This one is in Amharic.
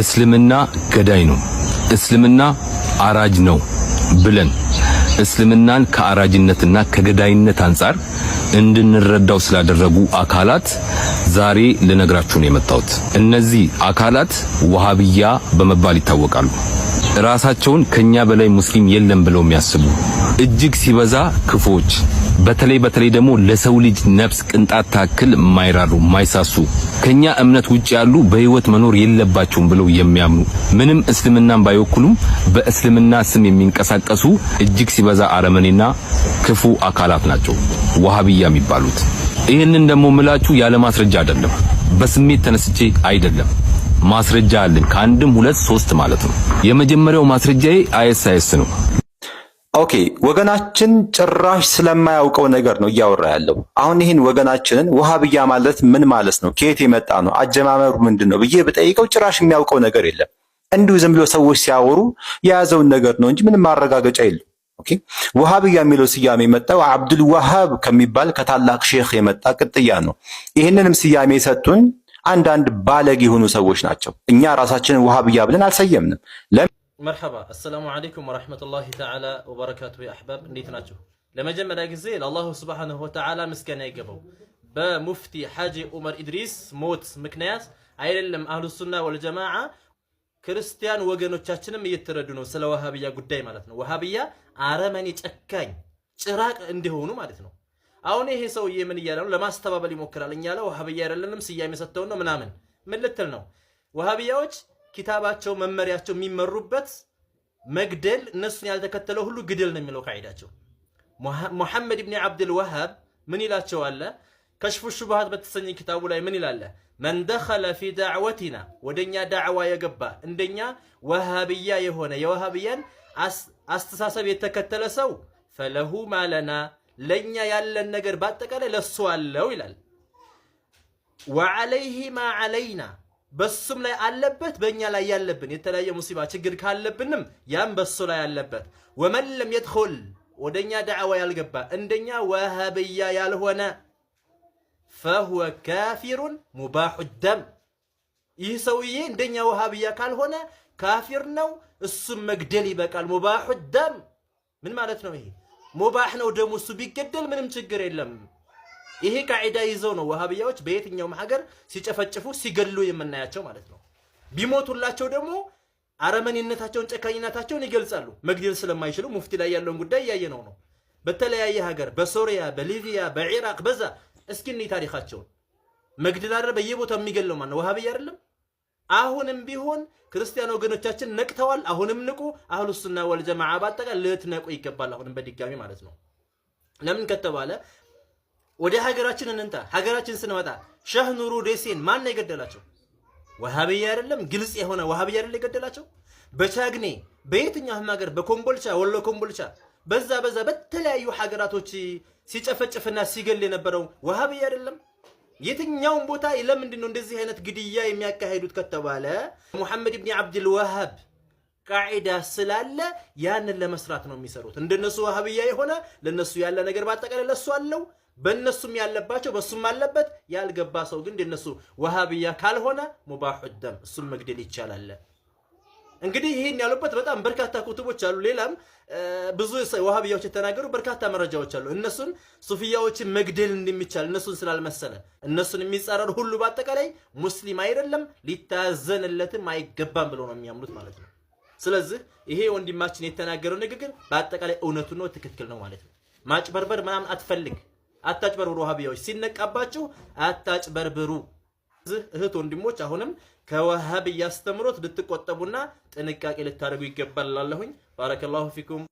እስልምና ገዳይ ነው፣ እስልምና አራጅ ነው ብለን እስልምናን ከአራጅነትና ከገዳይነት አንፃር እንድንረዳው ስላደረጉ አካላት ዛሬ ልነግራችሁ ነው የመጣሁት። እነዚህ አካላት ወሃቢያ በመባል ይታወቃሉ። ራሳቸውን ከኛ በላይ ሙስሊም የለም ብለው የሚያስቡ እጅግ ሲበዛ ክፎች፣ በተለይ ደግሞ ለሰው ልጅ ነፍስ ቅንጣት ታክል ማይራሩ ማይሳሱ ከኛ እምነት ውጭ ያሉ በህይወት መኖር የለባቸውም ብለው የሚያምኑ ምንም እስልምናን ባይወክሉም በእስልምና ስም የሚንቀሳቀሱ እጅግ ሲበዛ አረመኔና ክፉ አካላት ናቸው ወሃቢያ የሚባሉት። ይሄንን ደግሞ ምላችሁ ያለ ማስረጃ አይደለም፣ በስሜት ተነስቼ አይደለም። ማስረጃ አለኝ፣ ከአንድም ሁለት ሶስት ማለት ነው። የመጀመሪያው ማስረጃዬ አይኤስ ነው። ኦኬ፣ ወገናችን ጭራሽ ስለማያውቀው ነገር ነው እያወራ ያለው። አሁን ይህን ወገናችንን ወሃቢያ ማለት ምን ማለት ነው፣ ከየት የመጣ ነው፣ አጀማመሩ ምንድነው ብዬ ብጠይቀው ጭራሽ የሚያውቀው ነገር የለም። እንዲሁ ዝም ብሎ ሰዎች ሲያወሩ የያዘውን ነገር ነው እንጂ ምንም ማረጋገጫ የለም። ኦኬ፣ ወሃቢያ የሚለው ስያሜ የመጣው አብዱል ወሃብ ከሚባል ከታላቅ ሼክ የመጣ ቅጥያ ነው። ይህንንም ስያሜ የሰጡን አንዳንድ ባለጌ የሆኑ ሰዎች ናቸው። እኛ ራሳችንን ወሃቢያ ብለን አልሰየምንም። መርሐባ አሰላሙ አለይኩም ወራህመቱላሂ ተዓላ ወበረካቱ። ያ አህባብ እንዴት ናችሁ? ለመጀመሪያ ጊዜ ለአላሁ ሱብሓነሁ ወተዓላ ምስጋና ይገባው። በሙፍቲ ሐጂ ዑመር ኢድሪስ ሞት ምክንያት አይደለም አህሉ ሱና ወልጀማዓ ክርስቲያን ወገኖቻችንም እየተረዱ ነው ስለ ወሃቢያ ጉዳይ ማለት ነው። ወሃቢያ አረመኔ ጨካኝ ጭራቅ እንዲሆኑ ማለት ነው። አሁን ይሄ ሰውዬ ምን እያለ ነው? ለማስተባበል ይሞክራል። እኛ ያለው ወሃቢያ አይደለንም ስያሜ ሰጥተው ነው ምናምን ምን ልትል ነው? ወሃቢያዎች ኪታባቸው መመሪያቸው የሚመሩበት መግደል፣ እነሱን ያልተከተለው ሁሉ ግደል ነው የሚለው ቃይዳቸው። ሙሐመድ ኢብኑ አብዱል ወሃብ ምን ይላቸው አለ? ከሽፉ ሹብሃት በተሰኘ ኪታቡ ላይ ምን ይላል? መን ደኸለ ፊ ዳዕወቲና ወደኛ ዳዕዋ የገባ እንደኛ ወሃቢያ የሆነ የወሃቢያን አስተሳሰብ የተከተለ ሰው ፈለሁ ማለና ለኛ ያለን ነገር ባጠቃላይ ለሱ አለው ይላል። ወዐለይሂ ማ ዐለይና በሱም ላይ አለበት በእኛ ላይ ያለብን የተለያየ ሙሲባ ችግር ካለብንም ያም በሱ ላይ አለበት። ወመን ለም የድኹል ወደኛ ዳዕዋ ያልገባ እንደኛ ወሃቢያ ያልሆነ ፈሁወ ካፊሩን ሙባሑ ደም ይህ ሰውዬ እንደኛ ወሃቢያ ካልሆነ ካፊር ነው፣ እሱም መግደል ይበቃል። ሙባሑ ደም ምን ማለት ነው? ይሄ ሙባህ ነው ደሙ፣ እሱ ቢገደል ምንም ችግር የለም። ይሄ ቃዒዳ ይዘው ነው ወሃቢያዎች በየትኛውም ሀገር ሲጨፈጭፉ ሲገሉ የምናያቸው ማለት ነው። ቢሞቱላቸው ደግሞ አረመኔነታቸውን ጨካኝነታቸውን ይገልጻሉ። መግደል ስለማይችሉ ሙፍቲ ላይ ያለውን ጉዳይ እያየነው ነው። በተለያየ ሀገር በሶሪያ፣ በሊቢያ፣ በኢራቅ በዛ እስኪ እኔ ታሪካቸውን መግደል አይደል በየቦታው የሚገለው ማን ነው? ወሃቢያ አይደለም? አሁንም ቢሆን ክርስቲያን ወገኖቻችን ነቅተዋል። አሁንም ንቁ። አህሉ ሱና ወልጀማዓ ባጠቃላይ ልትነቁ ይገባል። አሁንም በድጋሚ ማለት ነው። ለምን ከተባለ ወደ ሀገራችን እንንታ። ሀገራችን ስንመጣ ሸህ ኑሩ ደሴን ማን ነው የገደላቸው? ወሃቢያ አይደለም? ግልጽ የሆነ ወሃቢያ አይደለም የገደላቸው? በቻግኔ በየትኛውም ሀገር በኮምቦልቻ ወሎ ኮምቦልቻ በዛ በተለያዩ ሀገራቶች ሲጨፈጭፍና ሲገል የነበረው ወሃቢያ አይደለም? የትኛውም ቦታ ለምንድን ነው እንደዚህ አይነት ግድያ የሚያካሂዱት ከተባለ ሙሐመድ ኢብኑ አብዱል ወሃብ ቃዒዳ ስላለ ያንን ለመስራት ነው የሚሰሩት። እንደነሱ ወሃቢያ የሆነ ለነሱ ያለ ነገር ባጠቃላይ ለሱ አለው፣ በነሱም ያለባቸው በሱም አለበት። ያልገባ ሰው ግን እንደነሱ ወሃቢያ ካልሆነ ሙባሑ ደም እሱም መግደል ይቻላል። እንግዲህ ይሄን ያሉበት በጣም በርካታ ኩቱቦች አሉ። ሌላም ብዙ ወሃቢያዎች የተናገሩ በርካታ መረጃዎች አሉ። እነሱን ሱፊያዎችን መግደል እንደሚቻል እነሱን ስላልመሰለ እነሱን የሚጻረር ሁሉ ባጠቃላይ ሙስሊም አይደለም፣ ሊታዘንለትም አይገባም ብለው ነው የሚያምኑት ማለት ነው። ስለዚህ ይሄ ወንድማችን የተናገረው ንግግር በአጠቃላይ እውነቱ ነው፣ ትክክል ነው ማለት ነው። ማጭበርበር ምናምን አትፈልግ፣ አታጭበርብሩ። ወሃቢያዎች ሲነቃባችሁ አታጭበርብሩ። እህት ወንድሞች አሁንም ከወሃቢያ አስተምሮት ልትቆጠቡና ጥንቃቄ ልታደርጉ ይገባል። ባረከላሁ ፊኩም።